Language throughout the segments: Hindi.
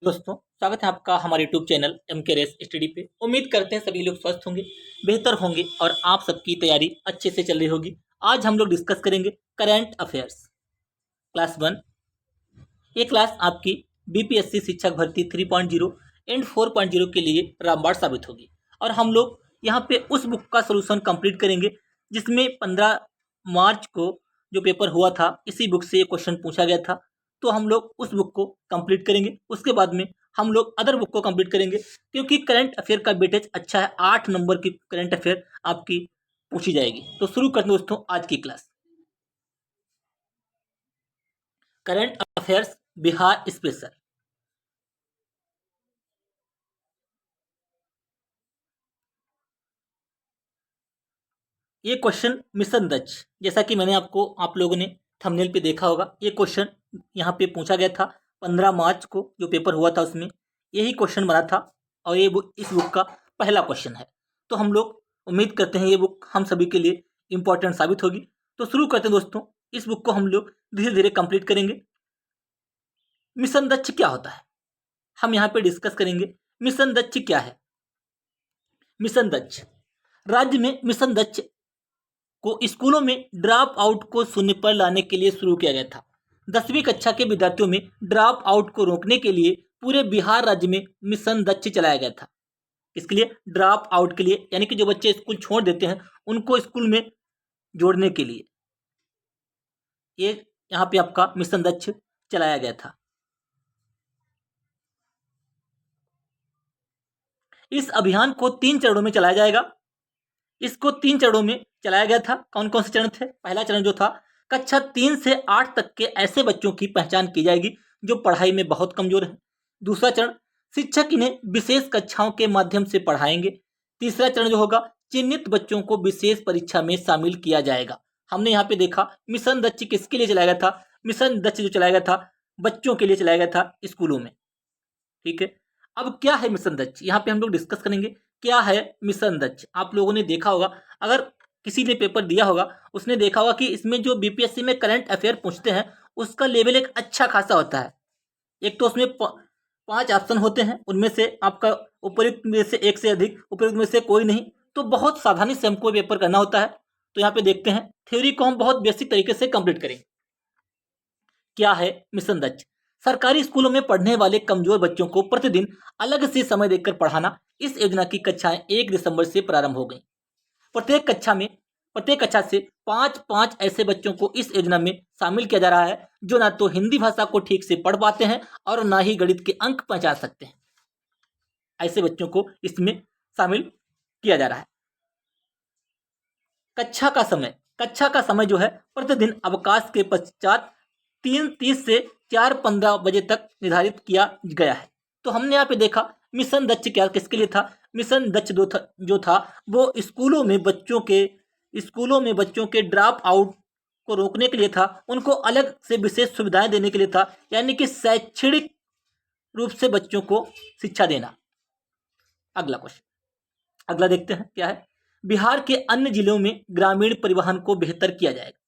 दोस्तों, स्वागत है आपका हमारे यूट्यूब चैनल एम के रेस स्टडी पे। उम्मीद करते हैं सभी लोग स्वस्थ होंगे, बेहतर होंगे और आप सबकी तैयारी अच्छे से चल रही होगी। आज हम लोग डिस्कस करेंगे करंट अफेयर्स क्लास 1। ये क्लास आपकी बीपीएससी शिक्षक भर्ती 3.0 एंड 4.0 के लिए रामबाण साबित होगी। और हम लोग यहाँ पे उस बुक का सोल्यूशन कंप्लीट करेंगे जिसमें 15 मार्च को जो पेपर हुआ था, इसी बुक से ये क्वेश्चन पूछा गया था। तो हम लोग उस बुक को कंप्लीट करेंगे, उसके बाद में हम लोग अदर बुक को कंप्लीट करेंगे, क्योंकि करंट अफेयर का वेटेज अच्छा है। 8 नंबर की करंट अफेयर आपकी पूछी जाएगी। तो शुरू करते हैं दोस्तों आज की class. Current affairs Bihar special. ये क्वेश्चन मिशन दक्ष, जैसा कि मैंने आप लोगों ने थंबनेल पे देखा होगा, ये क्वेश्चन यहाँ पे पूछा गया था 15 मार्च को जो पेपर हुआ था, उसमें यही क्वेश्चन बना था। और ये इस बुक का पहला क्वेश्चन है। तो हम लोग उम्मीद करते हैं ये बुक हम सभी के लिए इम्पोर्टेंट साबित होगी। तो शुरू करते हैं दोस्तों, इस बुक को हम लोग धीरे धीरे कंप्लीट करेंगे। मिशन दक्ष क्या होता है, हम यहाँ पे डिस्कस करेंगे। मिशन दक्ष क्या है? मिशन दक्ष राज्य में मिशन दक्ष को स्कूलों में ड्रॉप आउट को शून्य पर लाने के लिए शुरू किया गया था। 10वीं कक्षा के विद्यार्थियों में ड्रॉप आउट को रोकने के लिए पूरे बिहार राज्य में मिशन दक्ष चलाया गया था। इसके लिए ड्रॉप आउट के लिए, यानी कि जो बच्चे स्कूल छोड़ देते हैं उनको स्कूल में जोड़ने के लिए ये यहाँ पे आपका मिशन दक्ष चलाया गया था। इस अभियान को 3 चरणों में चलाया जाएगा। इसको 3 चरणों में चलाया गया था। कौन कौन से चरण थे? पहला चरण जो था, कक्षा 3 से 8 तक के ऐसे बच्चों की पहचान की जाएगी जो पढ़ाई में बहुत कमजोर हैं। दूसरा चरण, शिक्षक इन्हें विशेष कक्षाओं के माध्यम से पढ़ाएंगे। तीसरा चरण जो होगा, चिन्हित बच्चों को विशेष परीक्षा में शामिल किया जाएगा। हमने यहाँ पे देखा मिशन दक्ष किसके लिए चलाया गया था? मिशन दक्ष जो चलाया गया था बच्चों के लिए चलाया गया था स्कूलों में। ठीक है, अब क्या है मिशन दक्ष, यहाँ पे हम लोग डिस्कस करेंगे। क्या है मिशन दक्ष? आप लोगों ने देखा होगा, अगर किसी ने पेपर दिया होगा उसने देखा होगा कि इसमें जो बीपीएससी में करंट अफेयर पूछते हैं उसका लेवल एक अच्छा खासा होता है। एक तो उसमें 5 ऑप्शन होते हैं, उनमें से आपका उपयुक्त में से एक से अधिक, उपयुक्त में से कोई नहीं। तो बहुत सावधानी से हमको पेपर करना होता है। तो यहाँ पे देखते हैं, थ्योरी को हम बहुत बेसिक तरीके से कंप्लीट करेंगे। क्या है मिशन दक्ष? सरकारी स्कूलों में पढ़ने वाले कमजोर बच्चों को प्रतिदिन अलग से समय देकर पढ़ाना। इस योजना की कक्षाएं 1 दिसंबर से प्रारंभ हो गई। प्रत्येक कक्षा से 5-5 ऐसे बच्चों को इस योजना में शामिल किया जा रहा है जो ना तो हिंदी भाषा को ठीक से पढ़ पाते हैं और ना ही गणित के अंक पहचान सकते हैं। ऐसे बच्चों को इसमें शामिल किया जा रहा है। कक्षा का समय जो है प्रतिदिन अवकाश के पश्चात 3:30 से 4:15 बजे तक निर्धारित किया गया है। तो हमने यहाँ पे देखा मिशन दक्ष क्या किसके लिए था? मिशन दक्ष जो था वो स्कूलों में बच्चों के ड्रॉप आउट को रोकने के लिए था। उनको अलग से विशेष सुविधाएं देने के लिए था, यानी कि शैक्षणिक रूप से बच्चों को शिक्षा देना। अगला देखते हैं क्या है। बिहार के अन्य जिलों में ग्रामीण परिवहन को बेहतर किया जाएगा।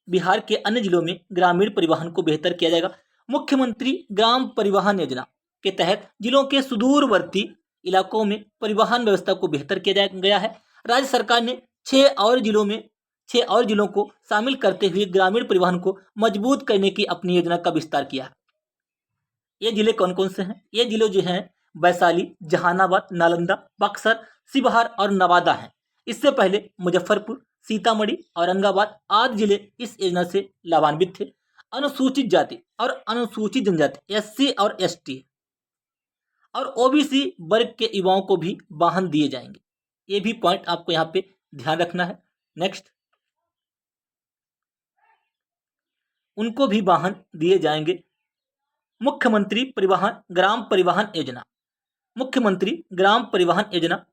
बिहार के अन्य जिलों में ग्रामीण परिवहन को बेहतर किया जाएगा। मुख्यमंत्री ग्राम परिवहन योजना के तहत जिलों के सुदूरवर्ती इलाकों में परिवहन व्यवस्था को बेहतर किया गया है। राज्य सरकार ने 6 और जिलों को शामिल करते हुए ग्रामीण परिवहन को मजबूत करने की अपनी योजना का विस्तार किया है। ये जिले कौन कौन से हैं? ये जिले जो हैं वैशाली, जहानाबाद, नालंदा, बक्सर, शिवहर और नवादा हैं। इससे पहले मुजफ्फरपुर, सीतामढ़ी, औरंगाबाद आदि जिले इस योजना से लाभान्वित थे। अनुसूचित जाति और अनुसूचित जनजाति एससी और एसटी और ओबीसी वर्ग के युवाओं को भी वाहन दिए जाएंगे। ये भी पॉइंट आपको यहाँ पे ध्यान रखना है। नेक्स्ट, उनको भी वाहन दिए जाएंगे। मुख्यमंत्री ग्राम परिवहन योजना। मुख्यमंत्री ग्राम परिवहन योजना,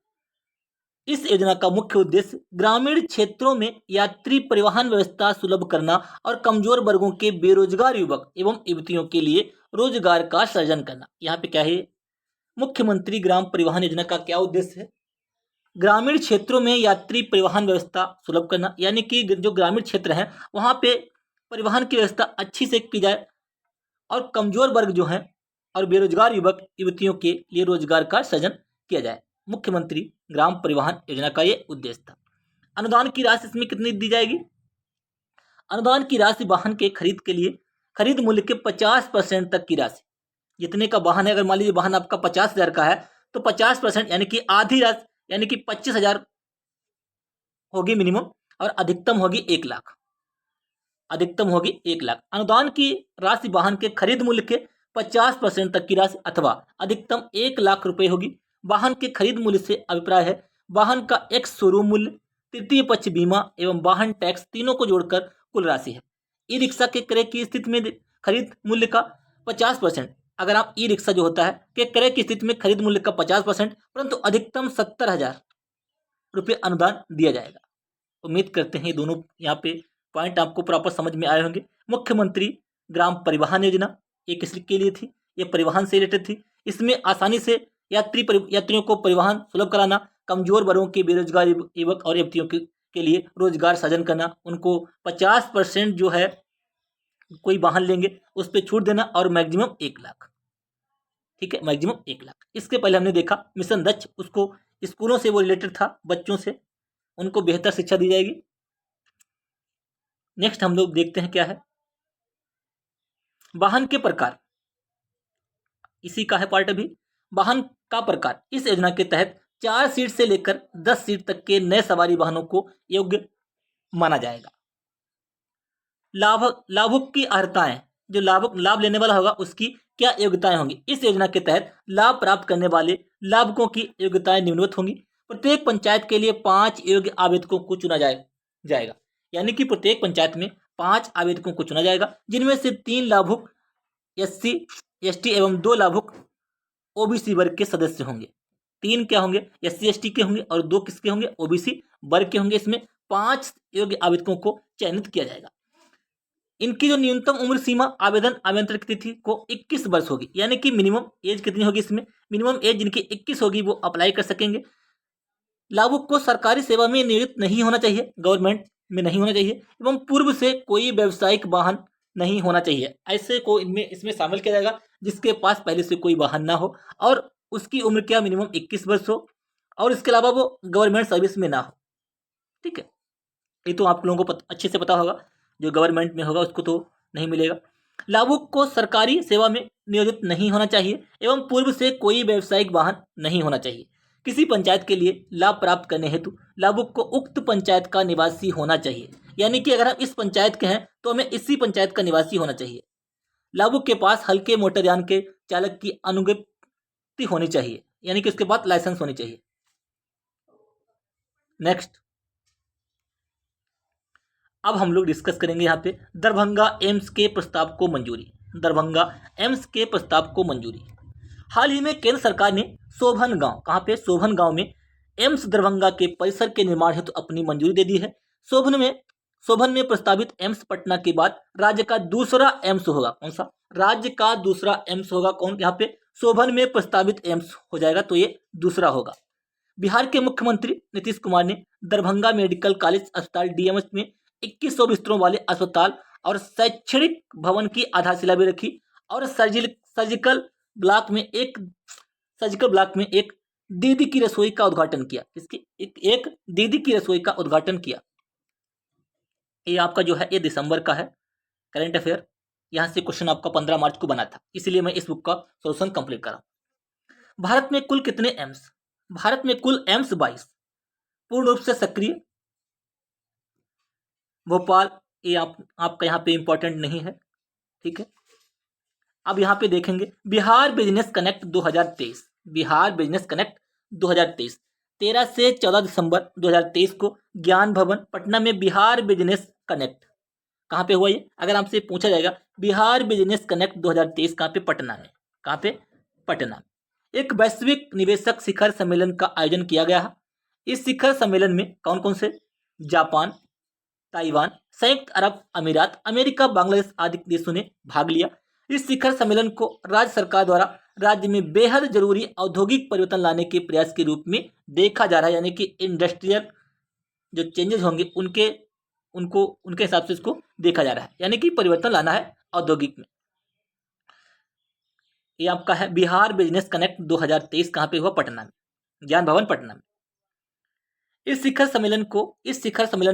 इस योजना का मुख्य उद्देश्य ग्रामीण क्षेत्रों में यात्री परिवहन व्यवस्था सुलभ करना और कमजोर वर्गों के बेरोजगार युवक एवं युवतियों के लिए रोजगार का सृजन करना। यहाँ पे क्या है? मुख्यमंत्री ग्राम परिवहन योजना का क्या उद्देश्य है? ग्रामीण क्षेत्रों में यात्री परिवहन व्यवस्था सुलभ करना, यानी कि जो ग्रामीण क्षेत्र है वहां पे परिवहन की व्यवस्था अच्छी से की जाए और कमजोर वर्ग जो हैं और बेरोजगार युवक युवतियों के लिए रोजगार का सृजन किया जाए। मुख्यमंत्री ग्राम परिवहन योजना का ये उद्देश्य था। अनुदान की राशि इसमें कितनी दी जाएगी? अनुदान की राशि वाहन के खरीद के लिए खरीद मूल्य के 50% तक की राशि, जितने का वाहन है, अगर मान लीजिए वाहन आपका 50,000 का है तो 50% यानी कि आधी राशि यानी कि 25,000 होगी मिनिमम, और अधिकतम होगी 1,00,000। अधिकतम होगी 1,00,000। अनुदान की राशि वाहन के खरीद मूल्य के 50% तक की राशि अथवा अधिकतम 1,00,000 रुपए होगी। वाहन के खरीद मूल्य से अभिप्राय है वाहन का एक्स शोरूम मूल्य, तृतीय पक्ष बीमा एवं वाहन टैक्स तीनों को जोड़कर कुल राशि है। ई रिक्शा के क्रय की स्थिति में खरीद मूल्य का 50%, अगर आप ई रिक्शा जो होता है कि क्रय की स्थिति में खरीद मूल्य का 50%, परंतु अधिकतम 70,000 रुपये अनुदान दिया जाएगा। उम्मीद करते हैं ये दोनों यहाँ पे पॉइंट आपको प्रॉपर समझ में आए होंगे। मुख्यमंत्री ग्राम परिवहन योजना ये किसके लिए थी? ये परिवहन से रिलेटेड थी। इसमें आसानी से यात्रियों को परिवहन सुलभ कराना, कमजोर वर्गों के बेरोजगार युवक और युवतियों के लिए रोजगार सृजन करना, उनको 50% जो है कोई वाहन लेंगे उस पर छूट देना, और मैक्सिमम 1,00,000। ठीक है, मैक्सिमम 1,00,000। इसके पहले हमने देखा मिशन दक्ष, उसको स्कूलों से वो रिलेटेड था, बच्चों से उनको बेहतर शिक्षा दी जाएगी। नेक्स्ट हम लोग देखते हैं क्या है, वाहन के प्रकार, इसी का है पार्ट अभी। वाहन का प्रकार, इस योजना के तहत 4 सीट से लेकर 10 सीट तक के नए सवारी वाहनों को योग्य माना जाएगा। लाभुक की अर्हताएं, जो लाभ लेने वाला होगा उसकी क्या योग्यताएं होंगी? इस योजना के तहत लाभ प्राप्त करने वाले लाभुकों की योग्यताएं निम्नवत होंगी। प्रत्येक पंचायत के लिए 5 योग्य आवेदकों को चुना जाएगा, यानी कि प्रत्येक पंचायत में 5 आवेदकों को चुना जाएगा, जिनमें से 3 लाभुक SC ST एवं 2 लाभुक OBC वर्ग के सदस्य होंगे। 3 क्या होंगे? SC ST के होंगे और 2 किसके होंगे? OBC वर्ग के होंगे। इसमें 5 योग्य आवेदकों को चयनित किया जाएगा। इनकी जो न्यूनतम उम्र सीमा आवेदन की तिथि को 21 वर्ष होगी, यानी कि मिनिमम एज कितनी होगी? इसमें मिनिमम एज जिनकी 21 होगी वो अप्लाई कर सकेंगे। लाभुक को सरकारी सेवा में नियोजित नहीं होना चाहिए, गवर्नमेंट में नहीं होना चाहिए, एवं पूर्व से कोई व्यावसायिक वाहन नहीं होना चाहिए। ऐसे को इसमें शामिल किया जाएगा जिसके पास पहले से कोई वाहन ना हो और उसकी उम्र क्या मिनिमम 21 वर्ष हो, और इसके अलावा वो गवर्नमेंट सर्विस में ना हो। ठीक है, ये तो आप लोगों को अच्छे से पता होगा, जो गवर्नमेंट में होगा उसको तो नहीं मिलेगा। लाभुक को सरकारी सेवा में नियोजित नहीं होना चाहिए एवं पूर्व से कोई व्यावसायिक वाहन नहीं होना चाहिए। किसी पंचायत के लिए लाभ प्राप्त करने हेतु लाभुक को उक्त पंचायत का निवासी होना चाहिए, यानी कि अगर हम इस पंचायत के हैं तो हमें इसी पंचायत का निवासी होना चाहिए। लाभुक के पास हल्के मोटरयान के चालक की अनुज्ञप्ति होनी चाहिए, यानी कि उसके पास लाइसेंस होनी चाहिए। नेक्स्ट, अब हम लोग डिस्कस करेंगे यहाँ पे दरभंगा एम्स के प्रस्ताव को मंजूरी। दरभंगा एम्स के प्रस्ताव को मंजूरी। हाल ही में केंद्र सरकार ने शोभन गांव, कहाँ पे? शोभन गांव में एम्स दरभंगा के परिसर के निर्माण हेतु अपनी मंजूरी दे दी है। शोभन में प्रस्तावित एम्स पटना के बाद राज्य का दूसरा एम्स होगा। कौन सा? राज्य का दूसरा एम्स होगा। कौन? यहाँ पे शोभन में प्रस्तावित एम्स हो जाएगा तो ये दूसरा होगा। बिहार के मुख्यमंत्री नीतीश कुमार ने दरभंगा मेडिकल कॉलेज अस्पताल DMH में 2100 बिस्तरों वाले अस्पताल और शैक्षणिक भवन की आधारशिला भी रखी, और सर्जिकल ब्लॉक में एक दीदी की रसोई का उद्घाटन किया। इसकी एक दीदी की रसोई का उद्घाटन किया। ये आपका जो है ये दिसंबर का है करंट अफेयर। यहाँ से क्वेश्चन आपका 15 मार्च को बना था, इसलिए मैं इस बुक का सोल्यूशन कंप्लीट कर रहा हूँ। भारत में कुल कितने एम्स? भारत में कुल एम्स 22 पूर्ण रूप से सक्रिय। भोपाल ये आपका यहाँ पे इंपॉर्टेंट नहीं है। ठीक है, अब यहाँ पे देखेंगे Bihar business connect 2023। Bihar business connect 2023 13 से 14 दिसंबर 2023 को ज्ञान भवन पटना में बिहार बिजनेस कनेक्ट कहाँ पे हुआ? ये अगर आपसे पूछा जाएगा बिहार बिजनेस कनेक्ट 2023 कहाँ पे? पटना में। कहाँ पे? पटना। एक वैश्विक निवेशक शिखर सम्मेलन का आयोजन किया गया है। इस शिखर सम्मेलन में कौन कौन से? जापान, ताइवान, संयुक्त अरब अमीरात, अमेरिका, बांग्लादेश आदि देशों ने भाग लिया। इस शिखर सम्मेलन को राज्य सरकार द्वारा राज्य में बेहद जरूरी औद्योगिक परिवर्तन लाने के प्रयास के रूप में देखा जा रहा है, यानी कि इंडस्ट्रियल जो चेंजेस होंगे उनके हिसाब से इसको देखा जा रहा है, यानी कि परिवर्तन लाना है औद्योगिक में। ये आपका है बिहार बिजनेस कनेक्ट 2023, कहाँ पे हुआ? पटना में, ज्ञान भवन पटना में। इस शिखर सम्मेलन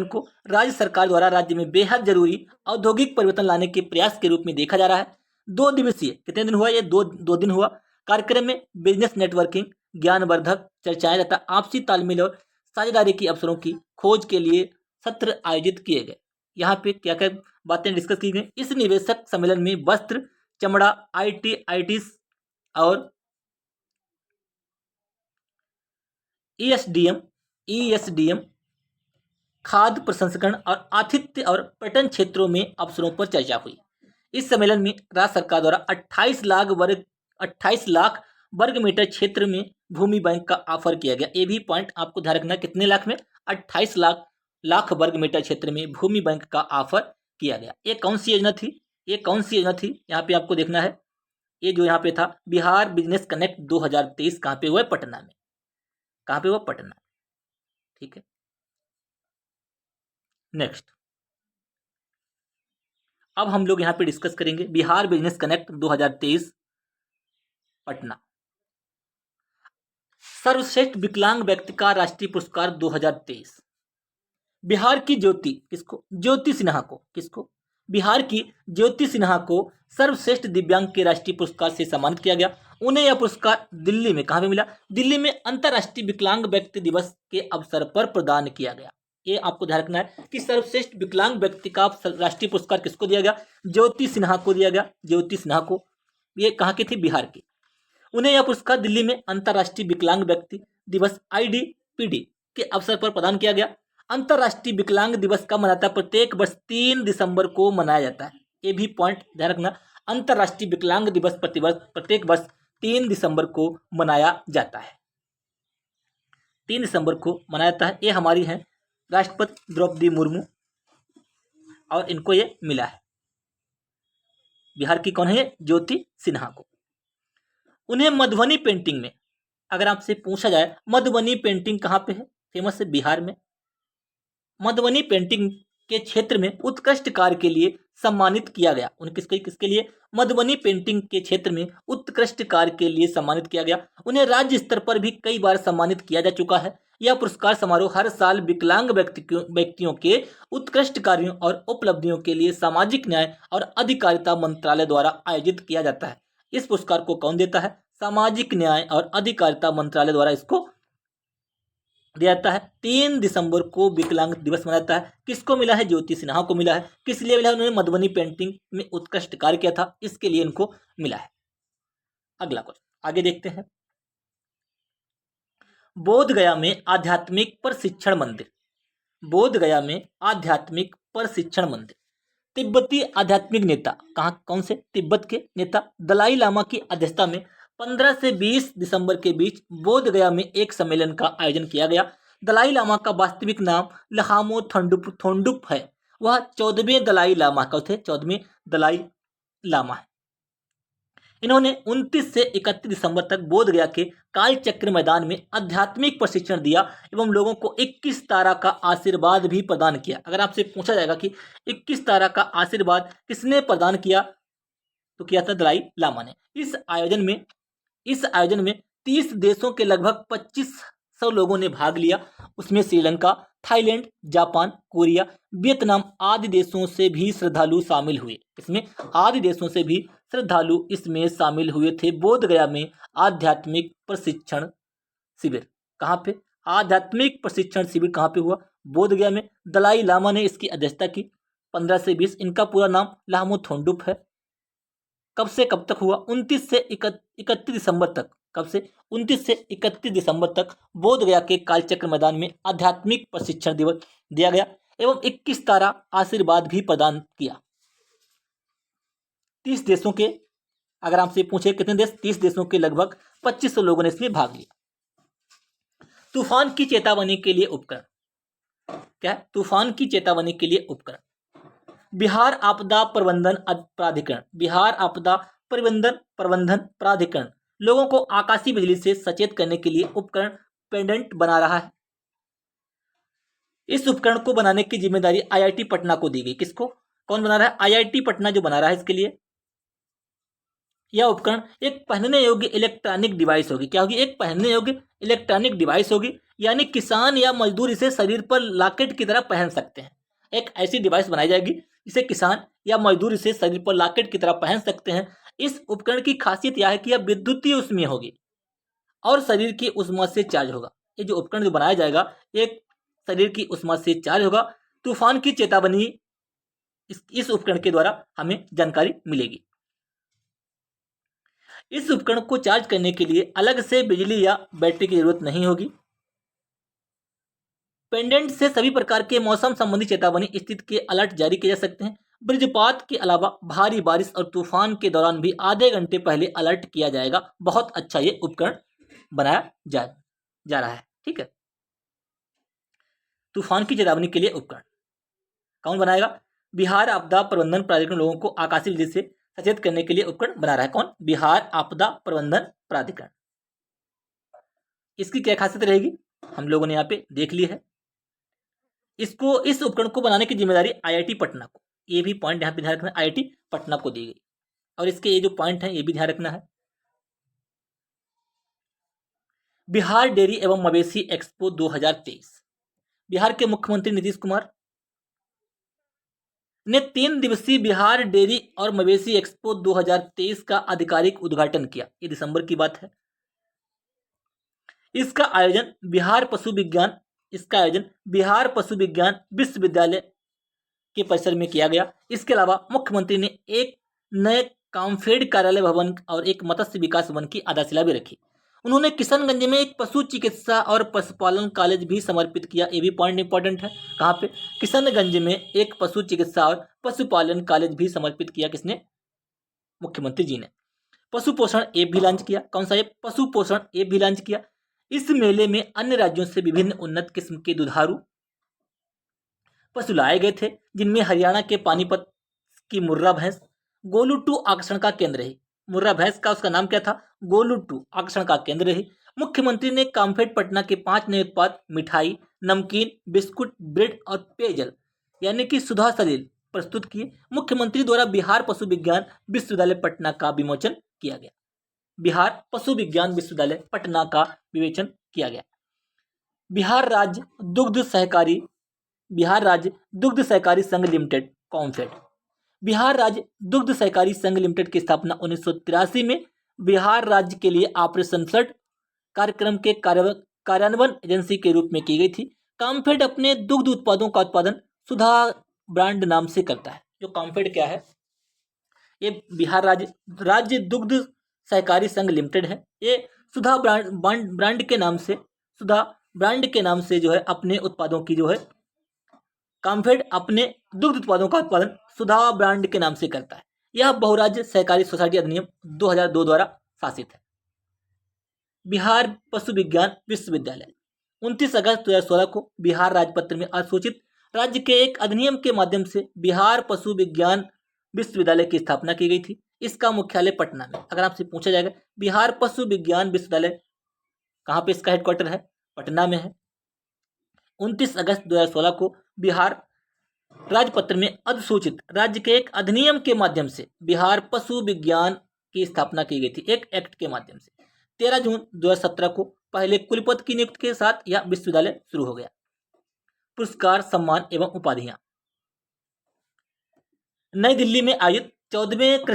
को राज्य सरकार द्वारा राज्य में बेहद जरूरी औद्योगिक परिवर्तन लाने के प्रयास के रूप में देखा जा रहा है। 2 दिवसीय, कितने दिन हुआ ये? दो दिन हुआ। कार्यक्रम में बिजनेस नेटवर्किंग, ज्ञानवर्धक चर्चाएं तथा आपसी तालमेल और साझेदारी के अवसरों की खोज के लिए सत्र आयोजित किए गए। यहाँ पे क्या क्या बातें डिस्कस की गई? इस निवेशक सम्मेलन में वस्त्र, चमड़ा, आईटीज और ईएसडीएम, खाद्य प्रसंस्करण और आतिथ्य और पर्यटन क्षेत्रों में अवसरों पर चर्चा हुई। इस सम्मेलन में राज्य सरकार द्वारा 28 लाख वर्ग मीटर क्षेत्र में भूमि बैंक का ऑफर किया गया। ये भी पॉइंट आपको ध्यान रखना, कितने लाख में? 28 लाख वर्ग मीटर क्षेत्र में भूमि बैंक का ऑफर किया गया। ये कौन सी योजना थी? यहाँ पे आपको देखना है। ये जो यहाँ पे था बिहार बिजनेस कनेक्ट 2023, कहाँ पे हुआ है? पटना में। कहाँ पे हुआ? पटना। ठीक है, नेक्स्ट अब हम लोग यहाँ पे डिस्कस करेंगे बिहार बिजनेस कनेक्ट 2023 पटना। सर्वश्रेष्ठ विकलांग व्यक्ति का राष्ट्रीय पुरस्कार 2023 बिहार की ज्योति, किसको? ज्योति सिन्हा को। किसको? बिहार की ज्योति सिन्हा को सर्वश्रेष्ठ दिव्यांग के राष्ट्रीय पुरस्कार से सम्मानित किया गया। उन्हें यह पुरस्कार दिल्ली में, कहाँ पे मिला? दिल्ली में अंतर्राष्ट्रीय विकलांग व्यक्ति दिवस के अवसर पर प्रदान किया गया। ये आपको ध्यान रखना है कि सर्वश्रेष्ठ विकलांग व्यक्ति का राष्ट्रीय पुरस्कार किसको दिया गया? ज्योति सिन्हा को दिया गया। ज्योति सिन्हा को। ये कहाँ की थी? बिहार की। उन्हें यह पुरस्कार दिल्ली में अंतर्राष्ट्रीय विकलांग व्यक्ति दिवस IDPD के अवसर पर प्रदान किया गया। अंतर्राष्ट्रीय विकलांग दिवस का मनाता प्रत्येक वर्ष 3 दिसंबर को मनाया जाता है। ये भी पॉइंट ध्यान रखना, अंतर्राष्ट्रीय विकलांग दिवस प्रत्येक वर्ष 3 दिसंबर को मनाया जाता है। 3 दिसंबर को मनाया जाता है। ये हमारी है राष्ट्रपति द्रौपदी मुर्मू और इनको ये मिला है। बिहार की कौन है? ज्योति सिन्हा को। उन्हें मधुबनी पेंटिंग में, अगर आपसे पूछा जाए मधुबनी पेंटिंग कहाँ पे है? फेमस है बिहार में। मधुबनी पेंटिंग के क्षेत्र में उत्कृष्ट कार्य के लिए सम्मानित किया गया। उन्हें किसके लिए? मधुबनी पेंटिंग के क्षेत्र में उत्कृष्ट कार्य के लिए सम्मानित किया गया। उन्हें राज्य स्तर पर भी कई बार सम्मानित किया जा चुका है। यह पुरस्कार समारोह हर साल विकलांग व्यक्तियों के उत्कृष्ट कार्यों और उपलब्धियों के लिए सामाजिक न्याय और अधिकारिता मंत्रालय द्वारा आयोजित किया जाता है। इस पुरस्कार को कौन देता है? सामाजिक न्याय और अधिकारिता मंत्रालय द्वारा इसको दिया जाता है। 3 दिसंबर को विकलांग दिवस मनाया जाता है। किसको मिला है? ज्योति सिन्हा को मिला है। किस लिए मिला? उन्होंने मधुबनी पेंटिंग में उत्कृष्ट कार्य किया था, इसके लिए इनको मिला है। अगला क्वेश्चन आगे देखते हैं। बोध गया में आध्यात्मिक प्रशिक्षण मंदिर। बोध गया में आध्यात्मिक प्रशिक्षण मंदिर। तिब्बती आध्यात्मिक नेता, कौन से? तिब्बत के नेता दलाई लामा की अध्यक्षता में 15 से 20 दिसंबर के बीच बोध गया में एक सम्मेलन का आयोजन किया गया। दलाई लामा का वास्तविक नाम लहामो थोंडुप है। वह 14वें दलाई लामा का थे। 14वें दलाई लामा है। इन्होंने 29 से 31 दिसंबर तक बोध गया के कालचक्र मैदान में आध्यात्मिक प्रशिक्षण दिया एवं लोगों को 21 तारा का आशीर्वाद भी प्रदान किया। अगर आपसे पूछा जाएगा कि 21 तारा का आशीर्वाद किसने प्रदान किया, तो किया था दलाई लामा ने। इस आयोजन में 30 देशों के लगभग 2500 लोगों ने भाग लिया। उसमें Sri Lanka, Thailand, Japan, Korea, Vietnam आदि देशों से भी श्रद्धालु शामिल हुए। इसमें शामिल हुए थे। बोध गया में आध्यात्मिक प्रशिक्षण शिविर, कहाँ पे? आध्यात्मिक प्रशिक्षण शिविर कहाँ पे हुआ? बोध गया में। दलाई लामा ने इसकी अध्यक्षता की 15 से 20। इनका पूरा नाम लामो थोंडुप है। कब से कब तक हुआ? 29 से 31 दिसंबर तक। कब से? 29 से 31 दिसंबर तक बोध गया के कालचक्र मैदान में आध्यात्मिक प्रशिक्षण दिवस दिया गया एवं 21 तारा आशीर्वाद भी प्रदान किया। 30 देशों के, अगर आपसे पूछे कितने देश? 30 देशों के लगभग 2500 लोगों ने इसमें भाग लिया। तूफान की चेतावनी के लिए उपकरण, क्या? तूफान की चेतावनी के लिए उपकरण। बिहार आपदा प्रबंधन प्राधिकरण, बिहार आपदा प्रबंधन प्राधिकरण लोगों को आकाशीय बिजली से सचेत करने के लिए उपकरण पेंडेंट बना रहा है। इस उपकरण को बनाने की जिम्मेदारी IIT पटना को दी गई। किसको? कौन बना रहा है? IIT पटना जो बना रहा है इसके लिए। यह उपकरण एक पहनने योग्य इलेक्ट्रॉनिक डिवाइस होगी। क्या होगी? एक पहनने योग्य इलेक्ट्रॉनिक डिवाइस होगी, यानी किसान या मजदूर इसे शरीर पर लॉकेट की तरह पहन सकते हैं। एक ऐसी डिवाइस बनाई जाएगी जिसे किसान या मजदूर इसे शरीर पर लॉकेट की तरह पहन सकते हैं। इस उपकरण की खासियत यह है कि यह विद्युतीय ऊष्मीय होगी और शरीर की ऊष्मा से चार्ज होगा। ये जो उपकरण जो बनाया जाएगा, एक शरीर की ऊष्मा से चार्ज होगा। तूफान की चेतावनी इस उपकरण के द्वारा हमें जानकारी मिलेगी। इस उपकरण को चार्ज करने के लिए अलग से बिजली या बैटरी की जरूरत नहीं होगी। पेंडेंट से सभी प्रकार के मौसम संबंधी चेतावनी स्थिति के अलर्ट जारी किए जा सकते हैं। वज्रपात के अलावा भारी बारिश और तूफान के दौरान भी आधे घंटे पहले अलर्ट किया जाएगा। बहुत अच्छा ये उपकरण बनाया जा रहा है। ठीक है, तूफान की चेतावनी के लिए उपकरण कौन बनाएगा? बिहार आपदा प्रबंधन प्राधिकरण लोगों को आकाशीय बिजली से सचेत करने के लिए उपकरण बना रहा है। कौन? बिहार आपदा प्रबंधन प्राधिकरण। इसकी क्या खासियत रहेगी हम लोगों ने यहाँ पे देख ली है। इस उपकरण को बनाने की जिम्मेदारी आईआईटी पटना को, ये भी पॉइंट यहाँ पे ध्यान रखना, आईआईटी पटना को दी गई। और इसके ये जो पॉइंट है ये भी ध्यान रखना है। बिहार डेयरी एवं मवेशी एक्सपो 2023, बिहार के मुख्यमंत्री नीतीश कुमार ने 3 दिवसीय बिहार डेयरी और मवेशी एक्सपो 2023 का आधिकारिक उद्घाटन किया। ये दिसंबर की बात है। इसका आयोजन बिहार पशु विज्ञान विश्वविद्यालय के परिसर में किया गया। इसके अलावा मुख्यमंत्री ने एक नए कामफेड कार्यालय भवन और एक मत्स्य विकास भवन की आधारशिला भी रखी। उन्होंने किशनगंज में एक पशु चिकित्सा और पशुपालन कॉलेज भी समर्पित किया। ये भी पॉइंट इंपॉर्टेंट है। कहाँ पे? किशनगंज में एक पशु चिकित्सा और पशुपालन कॉलेज भी समर्पित किया। किसने? मुख्यमंत्री जी ने। पशु पोषण ऐप भी लॉन्च किया। कौन सा ऐप? पशु पोषण ऐप भी लॉन्च किया। इस मेले में अन्य राज्यों से विभिन्न उन्नत किस्म के दुधारू पशु लाए गए थे, जिनमें हरियाणा के पानीपत की मुर्रा भैंस गोलू 2 आकर्षण का केंद्र रही। मुर्रा भैंस का उसका नाम क्या था? गोलू 2 आकर्षण का केंद्र रही। मुख्यमंत्री ने कामफेड पटना के 5 नए उत्पाद मिठाई, नमकीन, बिस्कुट, ब्रेड और पेयजल यानी कि सुधा सलिल प्रस्तुत किए। मुख्यमंत्री द्वारा बिहार पशु विज्ञान विश्वविद्यालय पटना का विमोचन किया गया। बिहार पशु विज्ञान विश्वविद्यालय पटना का विवेचन किया गया। बिहार राज्य दुग्ध सहकारी संघ लिमिटेड कॉमफेड। बिहार राज्य दुग्ध सहकारी संघ लिमिटेड की स्थापना 1983 में बिहार राज्य के लिए ऑपरेशन फ्लड कार्यक्रम के कार्यान्वयन एजेंसी के रूप में की गई थी। कॉमफेड अपने दुग्ध उत्पादों का उत्पादन सुधा ब्रांड नाम से करता है। जो कॉमफेड क्या है? ये बिहार राज्य दुग्ध सहकारी संघ लिमिटेड है। ये सुधा ब्रांड के नाम से जो है अपने उत्पादों की जो है कॉमफेड अपने दुग्ध उत्पादों का उत्पादन सुधा ब्रांड के नाम से करता है। यह बहुराज्य सहकारी सोसाइटी अधिनियम 2002 द्वारा शासित है। बिहार पशु विज्ञान विश्वविद्यालय 29 अगस्त 2016 को बिहार राजपत्र में अधिसूचित राज्य के एक अधिनियम के माध्यम से बिहार पशु विज्ञान विश्वविद्यालय की स्थापना की गई थी। इसका मुख्यालय पटना में। अगर आपसे पूछा जाएगा बिहार पशु विज्ञान विश्वविद्यालय कहाँ पे इसका हेडक्वार्टर है? पटना में है। 29 अगस्त 2016 को बिहार राजपत्र में अधिसूचित राज्य के एक अधिनियम के माध्यम से बिहार पशु विज्ञान की स्थापना की गई थी, एक एक्ट के माध्यम से। 13 जून 2017 को पहले कुलपति की नियुक्ति के साथ यह विश्वविद्यालय शुरू हो गया। पुरस्कार, सम्मान एवं उपाधियां। नई दिल्ली में आयोजित 14वें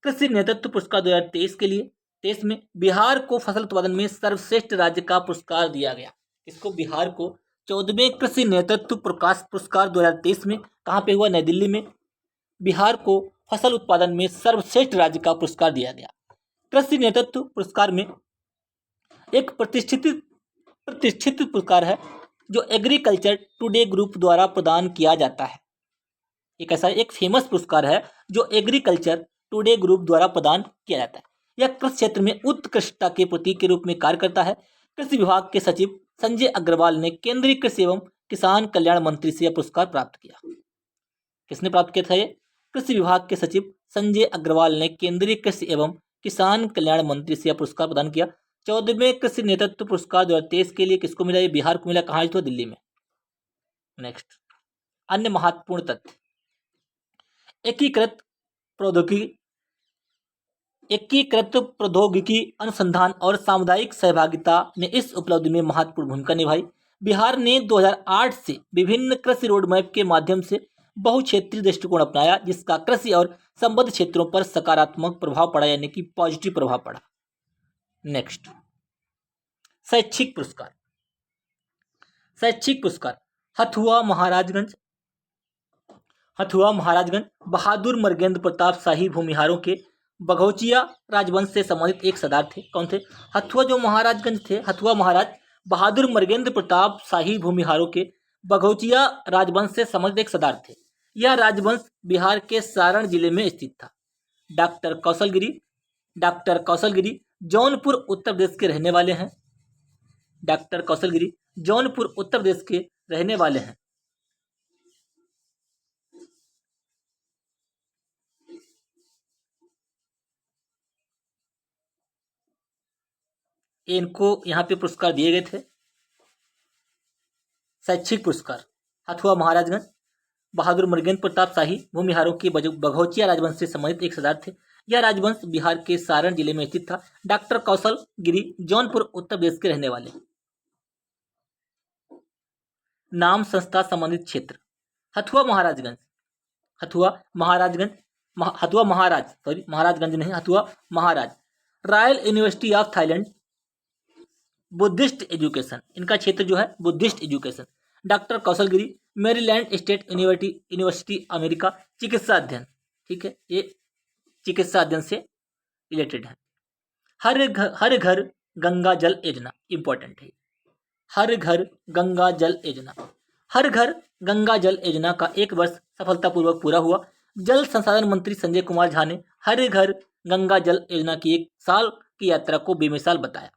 कृषि नेतृत्व पुरस्कार 2023 के लिए देश में बिहार को फसल उत्पादन में सर्वश्रेष्ठ राज्य का पुरस्कार दिया गया। इसको बिहार को 14वें कृषि नेतृत्व पुरस्कार 2023 में कहाँ पे हुआ? नई दिल्ली में। बिहार को फसल उत्पादन में सर्वश्रेष्ठ राज्य का पुरस्कार दिया गया। कृषि नेतृत्व पुरस्कार में एक प्रतिष्ठित पुरस्कार है जो एग्रीकल्चर टुडे ग्रुप द्वारा प्रदान किया जाता है। एक ऐसा एक फेमस पुरस्कार है जो एग्रीकल्चर टुडे ग्रुप द्वारा प्रदान किया जाता है। यह कृषि क्षेत्र में उत्कृष्टता के प्रतीक के रूप में कार्य करता है। कृषि विभाग के सचिव संजय अग्रवाल ने केंद्रीय कृषि एवं किसान कल्याण मंत्री से यह पुरस्कार प्राप्त किया। किसने प्राप्त किया था ये? कृषि विभाग के सचिव संजय अग्रवाल ने केंद्रीय कृषि एवं किसान कल्याण मंत्री से यह पुरस्कार प्रदान किया। 14वें कृषि नेतृत्व पुरस्कार 2023 के लिए किसको मिला? ये बिहार को मिला। कहाँ? तो दिल्ली में। नेक्स्ट, अन्य महत्वपूर्ण तथ्य। एकीकृत प्रौद्योगिकी एकीकृत प्रौद्योगिकी अनुसंधान और सामुदायिक सहभागिता ने इस उपलब्धि में महत्वपूर्ण भूमिका निभाई। बिहार ने 2008 से विभिन्न कृषि रोडमैप के माध्यम से बहुक्षेत्रीय दृष्टिकोण अपनाया, जिसका कृषि और संबद्ध क्षेत्रों पर सकारात्मक प्रभाव पड़ा, यानी कि पॉजिटिव प्रभाव पड़ा। नेक्स्ट, शैक्षिक पुरस्कार। शैक्षिक पुरस्कार हथुआ महाराजगंज बहादुर मर्गेंद्र प्रताप शाही भूमिहारों के बघौचिया राजवंश से संबंधित एक सरदार थे। कौन थे? हथुआ जो महाराजगंज थे, हथुआ महाराज बहादुर मर्गेंद्र प्रताप शाही भूमिहारों के बघौचिया राजवंश से संबंधित एक सरदार थे। यह राजवंश बिहार के सारण जिले में स्थित था। डॉक्टर कौशलगिरी जौनपुर उत्तर प्रदेश के रहने वाले हैं। डॉक्टर कौशलगिरी जौनपुर उत्तर प्रदेश के रहने वाले हैं। इनको यहाँ पे पुरस्कार दिए गए थे। शैक्षिक पुरस्कार हथुआ महाराजगंज बहादुर मर्गेंद्र प्रताप शाही भूमिहारों के बघौचिया राजवंश से संबंधित एक सरदार थे। यह राजवंश बिहार के सारण जिले में स्थित था। डॉक्टर कौशलगिरी जौनपुर उत्तर प्रदेश के रहने वाले। नाम संस्था संबंधित क्षेत्र Hathua Maharaj Royal University of Thailand Buddhist education, इनका क्षेत्र जो है Buddhist education. Doctor Kaushalgiri Maryland State University America चिकित्सा अध्ययन, ठीक है, ये चिकित्सा अध्ययन से रिलेटेड है। हर घर गंगा जल योजना इंपॉर्टेंट है। हर घर गंगा जल योजना का 1 वर्ष सफलतापूर्वक पूरा हुआ। जल संसाधन मंत्री संजय कुमार झा ने हर घर गंगा जल योजना की 1 साल की यात्रा को बेमिसाल बताया।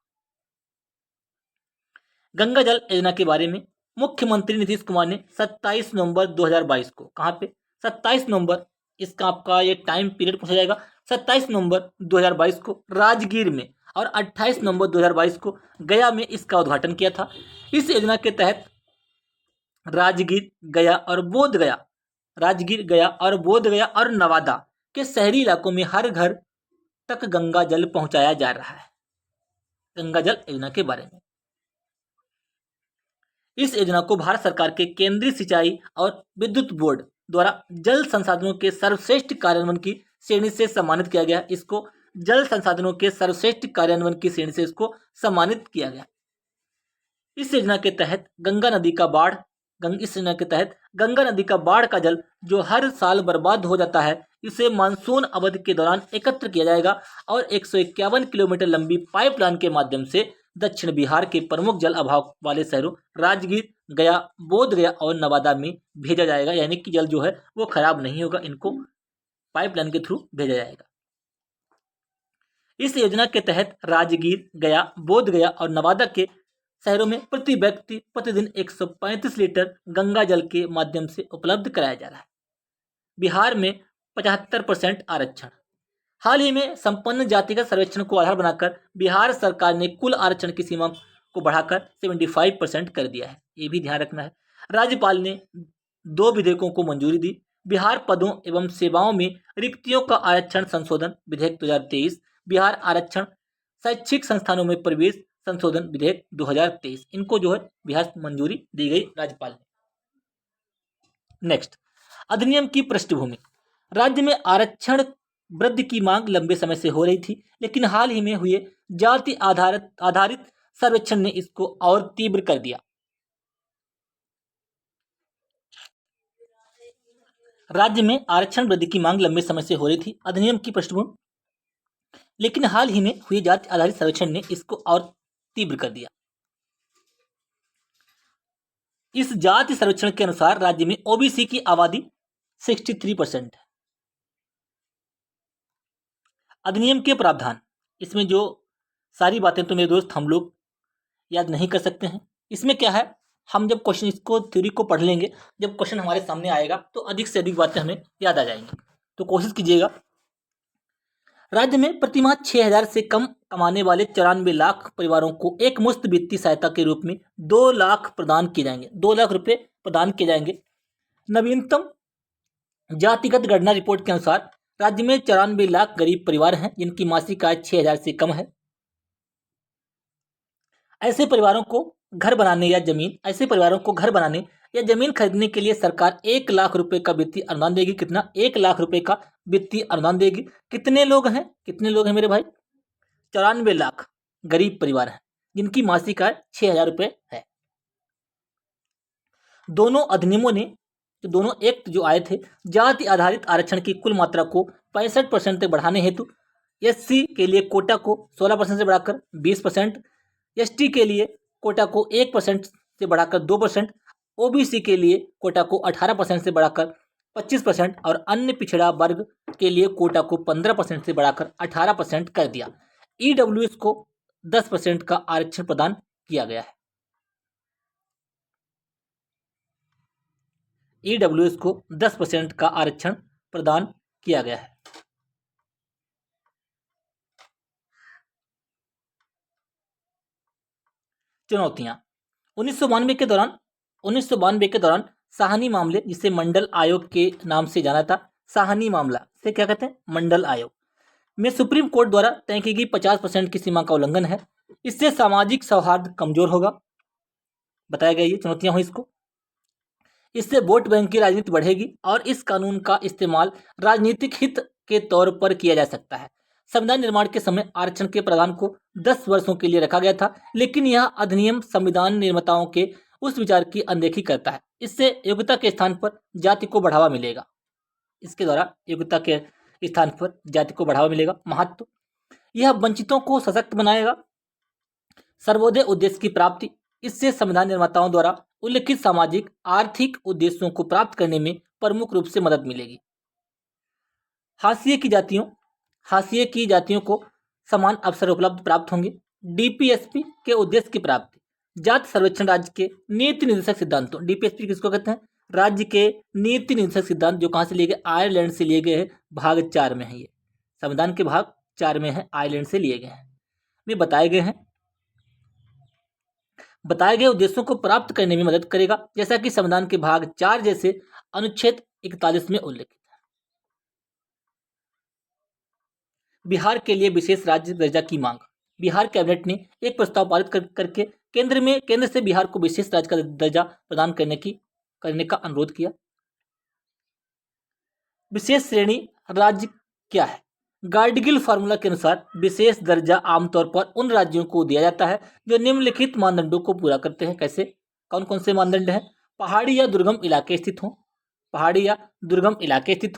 गंगा जल योजना के बारे में मुख्यमंत्री नीतीश कुमार ने 27 नवंबर 2022 को, कहाँ पे? 27 नवंबर, इसका आपका ये टाइम पीरियड पूछा जाएगा। 27 नवंबर 2022 को राजगीर में और 28 नवंबर 2022 को गया में इसका उद्घाटन किया था। इस योजना के तहत राजगीर, गया और नवादा के शहरी इलाकों में हर घर तक गंगा जल पहुंचाया जा रहा है। गंगा जल योजना के बारे में, इस योजना को भारत सरकार के केंद्रीय सिंचाई और विद्युत बोर्ड द्वारा जल संसाधनों के सर्वश्रेष्ठ कार्यान्वयन की श्रेणी से सम्मानित किया गया। इसको जल संसाधनों के सर्वश्रेष्ठ कार्यान्वयन की श्रेणी से इसको सम्मानित किया गया। इस योजना के तहत गंगा नदी का बाढ़ का जल जो हर साल बर्बाद हो जाता है, इसे मानसून अवधि के दौरान एकत्र किया जाएगा और 151 किलोमीटर लंबी पाइपलाइन के माध्यम से दक्षिण बिहार के प्रमुख जल अभाव वाले शहरों राजगीर, गया, बोधगया और नवादा में भेजा जाएगा। यानी कि जल जो है वो खराब नहीं होगा, इनको पाइपलाइन के थ्रू भेजा जाएगा। इस योजना के तहत राजगीर, गया, बोधगया और नवादा के शहरों में प्रति व्यक्ति प्रतिदिन 135 लीटर गंगा जल के माध्यम से उपलब्ध कराया जा रहा है। बिहार में 75% आरक्षण। हाल ही में संपन्न जातिगत सर्वेक्षण को आधार बनाकर बिहार सरकार ने कुल आरक्षण की सीमा को बढ़ाकर 75% कर दिया है। ये भी ध्यान रखना है। राज्यपाल ने 2 विधेयकों को मंजूरी दी। बिहार पदों एवं सेवाओं में रिक्तियों का आरक्षण संशोधन विधेयक 2023, बिहार आरक्षण शैक्षिक संस्थानों में प्रवेश संशोधन विधेयक 2023, इनको जो है बिहार मंजूरी दी गई राज्यपाल ने। नेक्स्ट, अधिनियम की पृष्ठभूमि। राज्य में आरक्षण वृद्धि की मांग लंबे समय से हो रही थी, लेकिन हाल ही में हुए जाति आधारित सर्वेक्षण ने इसको और तीव्र कर दिया। राज्य में आरक्षण वृद्धि की मांग लंबे समय से हो रही थी, अधिनियम की पृष्ठभूमि, लेकिन हाल ही में हुए जाति आधारित सर्वेक्षण ने इसको और तीव्र कर दिया। इस जाति सर्वेक्षण के अनुसार राज्य में ओबीसी की आबादी 63% है। अधिनियम के प्रावधान, इसमें जो सारी बातें तो मेरे दोस्त हम लोग याद नहीं कर सकते हैं। इसमें क्या है, हम जब क्वेश्चन इसको थ्योरी को पढ़ लेंगे, जब क्वेश्चन हमारे सामने आएगा तो अधिक से अधिक बातें हमें याद आ जाएंगी। तो कोशिश कीजिएगा। राज्य में प्रतिमाह 6,000 से कम कमाने वाले 94 लाख परिवारों को एक मुश्त वित्तीय सहायता के रूप में 2 लाख प्रदान किए जाएंगे। 2 लाख रुपए प्रदान किए जाएंगे। नवीनतम जातिगत गणना रिपोर्ट के अनुसार राज्य में 94 लाख गरीब परिवार हैं जिनकी मासिक आय 6,000 से कम है। ऐसे परिवारों को घर बनाने या जमीन खरीदने के लिए सरकार 1 लाख रुपए का वित्तीय अनुदान देगी। कितना? 1 लाख रुपए का वित्तीय अनुदान देगी। कितने लोग हैं मेरे भाई? 94 लाख गरीब परिवार हैं जिनकी मासिक आय 6,000 रुपए है। दोनों अधिनियमों ने दोनों एक्ट जो आए थे, जाति आधारित आरक्षण की कुल मात्रा को 65% तक बढ़ाने हेतु एससी के लिए कोटा को 16% से बढ़ाकर 20%, एसटी के लिए कोटा को 1% से बढ़ाकर 2%, ओबीसी के लिए कोटा को 18% से बढ़ाकर 25% और अन्य पिछड़ा वर्ग के लिए कोटा को 15% से बढ़ाकर 18% कर दिया। ईडब्ल्यूएस को 10% का आरक्षण प्रदान किया गया है। ईडब्ल्यूएस को 10% का आरक्षण प्रदान किया गया है। चुनौतियां। 1992 के दौरान साहनी मामले, जिसे मंडल आयोग के नाम से जाना था, साहनी मामला से क्या कहते हैं? मंडल आयोग में सुप्रीम कोर्ट द्वारा तय की गई 50% की सीमा का उल्लंघन है। इससे सामाजिक सौहार्द कमजोर होगा, बताया गया। ये चुनौतियां हुई इसको। इससे वोट बैंक की राजनीति बढ़ेगी और इस कानून का इस्तेमाल राजनीतिक हित के तौर पर किया जा सकता है। संविधान निर्माण के समय आरक्षण के प्रावधान को 10 वर्षों के लिए रखा गया था, लेकिन यह अधिनियम संविधान निर्माताओं के उस विचार की अनदेखी करता है। इससे योग्यता के स्थान पर जाति को बढ़ावा मिलेगा। इसके द्वारा योग्यता के स्थान पर जाति को बढ़ावा मिलेगा। महत्व: यह वंचितों को सशक्त बनाएगा। सर्वोदय उद्देश्य की प्राप्ति: इससे संविधान निर्माताओं द्वारा उल्लिखित सामाजिक आर्थिक उद्देश्यों को प्राप्त करने में प्रमुख रूप से मदद मिलेगी। हाशिए की जातियों को समान अवसर उपलब्ध प्राप्त होंगे। डीपीएसपी के उद्देश्य की प्राप्ति: जाति सर्वेक्षण राज्य के नीति निर्देशक सिद्धांतों, डीपीएसपी किसको कहते हैं? राज्य के नीति निर्देशक सिद्धांत, जो कहां से लिए गए? आयरलैंड से लिए गए हैं। भाग 4 में है, ये संविधान के भाग 4 में है, आयरलैंड से लिए गए हैं। में बताए गए उद्देश्यों को प्राप्त करने में मदद करेगा, जैसा कि संविधान के भाग 4 जैसे अनुच्छेद 41 में उल्लेखित है। बिहार के लिए विशेष राज्य दर्जा की मांग: बिहार कैबिनेट ने एक प्रस्ताव पारित करके केंद्र से बिहार को विशेष राज्य का दर्जा प्रदान करने का अनुरोध किया। विशेष श्रेणी राज्य क्या है? गार्डगिल फार्मूला के अनुसार विशेष दर्जा आमतौर पर उन राज्यों को दिया जाता है जो निम्नलिखित मानदंडों को पूरा करते हैं। कैसे? कौन कौन से मानदंड हैं? पहाड़ी या दुर्गम इलाके स्थित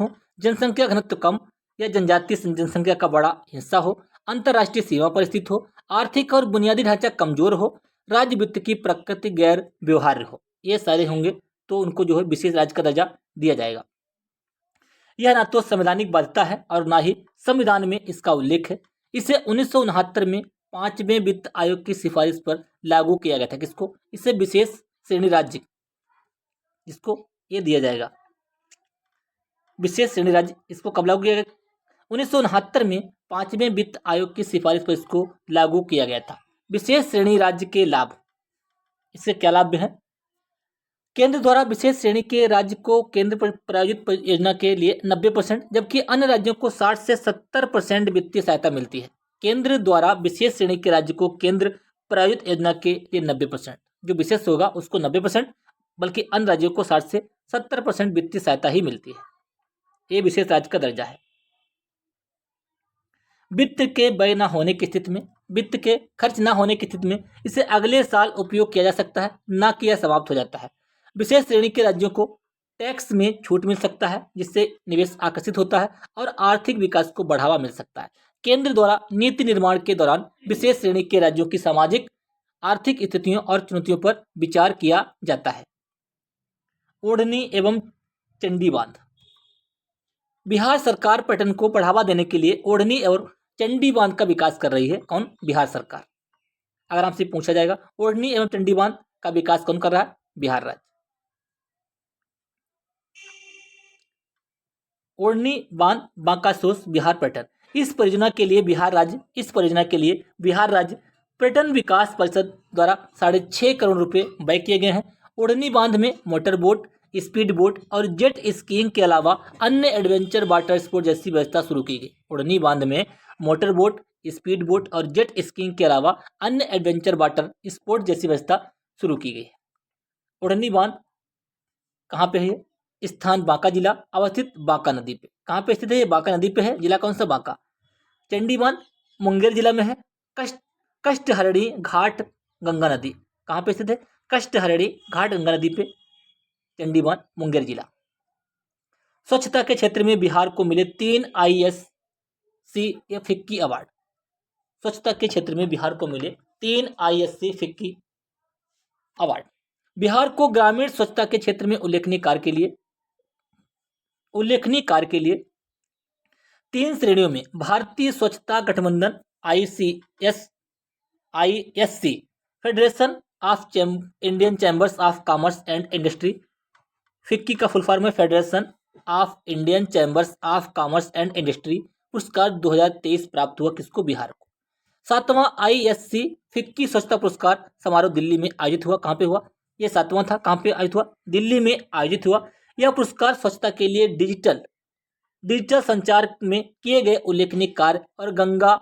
हों, जनसंख्या घनत्व कम या जनजातीय जनसंख्या का बड़ा हिस्सा हो, अंतर्राष्ट्रीय सीमा पर स्थित हो, आर्थिक और बुनियादी ढांचा कमजोर हो, राज्य वित्त की प्रकृति गैर व्यवहार्य हो। ये सारे होंगे तो उनको जो है विशेष राज्य का दर्जा दिया जाएगा। यह ना तो संवैधानिक बाध्यता है और ना ही संविधान में इसका उल्लेख है। इसे 1969 में 5वें वित्त आयोग की सिफारिश पर लागू किया गया था। किसको? इसे विशेष श्रेणी राज्य, जिसको ये दिया जाएगा विशेष श्रेणी राज्य, इसको कब लागू किया गया? 1969 में 5वें वित्त आयोग की सिफारिश पर इसको लागू किया गया था। विशेष श्रेणी राज्य के लाभ: इससे क्या लाभ है? केंद्र द्वारा विशेष श्रेणी के राज्य को केंद्र प्रायोजित योजना के लिए 90%, जबकि अन्य राज्यों को 60 से 70% वित्तीय सहायता मिलती है। केंद्र द्वारा विशेष श्रेणी के राज्य को केंद्र प्रायोजित योजना के लिए 90%, जो विशेष होगा उसको 90%, बल्कि अन्य राज्यों को 60 से 70% वित्तीय सहायता ही मिलती है। ये विशेष राज्य का दर्जा है। वित्त के व्यय न होने की स्थिति में, वित्त के खर्च न होने की स्थिति में इसे अगले साल उपयोग किया जा सकता है, न कि यह समाप्त हो जाता है। विशेष श्रेणी के राज्यों को टैक्स में छूट मिल सकता है, जिससे निवेश आकर्षित होता है और आर्थिक विकास को बढ़ावा मिल सकता है। केंद्र द्वारा नीति निर्माण के दौरान विशेष श्रेणी के राज्यों की सामाजिक आर्थिक स्थितियों और चुनौतियों पर विचार किया जाता है। ओढ़नी एवं चंडी बांध: बिहार सरकार पर्यटन को बढ़ावा देने के लिए ओढ़नी और चंडी बांध का विकास कर रही है। कौन? बिहार सरकार। अगर आपसे पूछा जाएगा ओढ़नी एवं चंडी बांध का विकास कौन कर रहा है? बिहार राज्य। ओढ़नी बांध बांकासोस बिहार पर्यटन, इस परियोजना के लिए बिहार राज्य पर्यटन विकास परिषद द्वारा 6.5 करोड़ रुपए व्यय किए गए हैं। ओढ़नी बांध में मोटर बोट, स्पीड बोट और जेट स्कीइंग के अलावा अन्य एडवेंचर वाटर स्पोर्ट जैसी व्यवस्था शुरू की गई। उड़नी बांध में मोटर बोट, स्पीड बोट और जेट स्कीइंग के अलावा अन्य एडवेंचर वाटर स्पोर्ट जैसी व्यवस्था शुरू की गई। उड़नी बांध कहाँ पे है? स्थान बांका जिला, अवस्थित बांका नदी पे। कहाँ पे स्थित है? ये बांका नदी पे है। जिला कौन सा? बांका। चंडी बांध मुंगेर जिला में है। कष्टहरणी घाट गंगा नदी कहाँ पे स्थित है? कष्टहरणी घाट गंगा नदी पे, चंडी बांध मुंगेर जिला। स्वच्छता के क्षेत्र में बिहार को मिले 3 ISC फिक्की अवार्ड। स्वच्छता के क्षेत्र में बिहार को मिले 3 ISC फिक्की अवार्ड। बिहार को ग्रामीण स्वच्छता के क्षेत्र में उल्लेखनीय कार्य के लिए 3 श्रेणियों में भारतीय स्वच्छता गठबंधन ISC federation of Indian chambers of commerce and industry, FICCI का फुल फॉर्म है federation of Indian chambers of commerce and industry, पुरस्कार 2023 प्राप्त हुआ किसको? बिहार को। 7वां ISC फिक्की स्वच्छता पुरस्कार समारोह दिल्ली में आयोजित हुआ। कहाँ पे हुआ? ये 7वां था। कहाँ पे आयोजित हुआ? दिल्ली में आयोजित हुआ। यह पुरस्कार स्वच्छता के लिए डिजिटल संचार में किए गए उल्लेखनीय कार्य और गंगा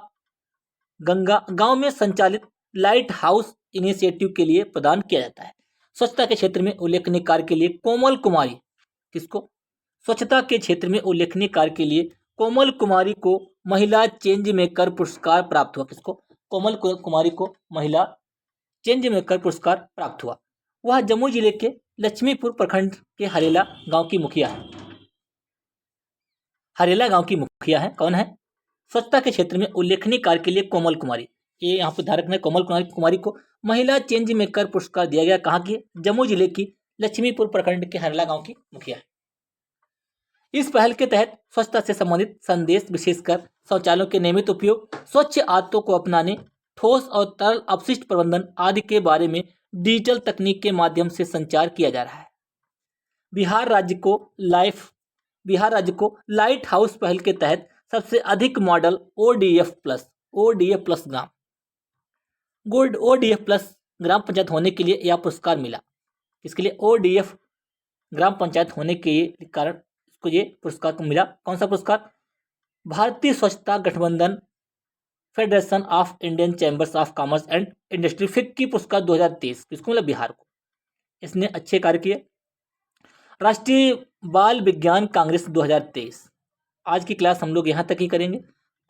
गांव में संचालित लाइट हाउस इनिशिएटिव के लिए प्रदान किया जाता है। स्वच्छता के क्षेत्र में उल्लेखनीय कार्य के लिए कोमल कुमारी किसको? स्वच्छता के क्षेत्र में उल्लेखनीय कार्य के लिए कोमल कुमारी को महिला चेंज मेकर पुरस्कार प्राप्त हुआ। किसको? कोमल कुमारी को महिला चेंज मेकर पुरस्कार प्राप्त हुआ। वह जम्मू जिले के लक्ष्मीपुर प्रखंड के हरेला गांव की मुखिया है। कौन है? स्वच्छता के क्षेत्र में उल्लेखनीय कार्य के लिए कोमल कुमारी, ये यहाँ पे ध्यान रखना है, कोमल कुमारी को महिला चेंज मेकर पुरस्कार दिया गया। कहाँ की? जम्मू जिले की लक्ष्मीपुर प्रखंड के हरेला गांव की मुखिया है। इस पहल के तहत स्वच्छता से संबंधित संदेश, विशेषकर शौचालयों के नियमित उपयोग, स्वच्छ आदतों को अपनाने, ठोस और तरल अपशिष्ट प्रबंधन आदि के बारे में डिजिटल तकनीक के माध्यम से संचार किया जा रहा है। बिहार राज्य को लाइट हाउस पहल के तहत सबसे अधिक मॉडल ODF प्लस ग्राम पंचायत होने के लिए यह पुरस्कार मिला। इसके लिए ODF ग्राम पंचायत होने के कारण इसको ये पुरस्कार को मिला। कौन सा पुरस्कार? भारतीय स्वच्छता गठबंधन federation of Indian chambers of commerce and industry, FICCI पुरस्कार 2023 किसको मिला? बिहार को। इसने अच्छे कार्य किए। राष्ट्रीय बाल विज्ञान कांग्रेस 2023। आज की क्लास हम लोग यहाँ तक ही करेंगे,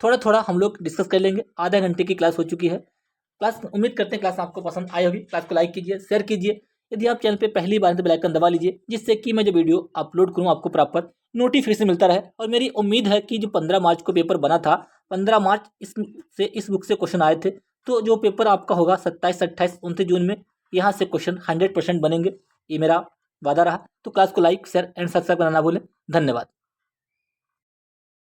थोड़ा हम लोग डिस्कस कर लेंगे। आधा घंटे की क्लास हो चुकी है। क्लास उम्मीद करते हैं क्लास आपको पसंद आई होगी। क्लास को लाइक कीजिए, शेयर कीजिए। यदि आप चैनल पे पहली बार तो बेल आइकन दबा लीजिए, जिससे कि मैं जो वीडियो अपलोड करूँ आपको प्रॉपर नोटिफिकेशन मिलता रहे। और मेरी उम्मीद है कि जो 15 मार्च को पेपर बना था, 15 मार्च इस बुक से क्वेश्चन आए थे, तो जो पेपर आपका होगा 27, 28, 29 जून में यहाँ से क्वेश्चन 100% बनेंगे। ये मेरा वादा रहा। तो क्लास को लाइक, शेयर एंड सब्सक्राइब करना ना भूलें। धन्यवाद।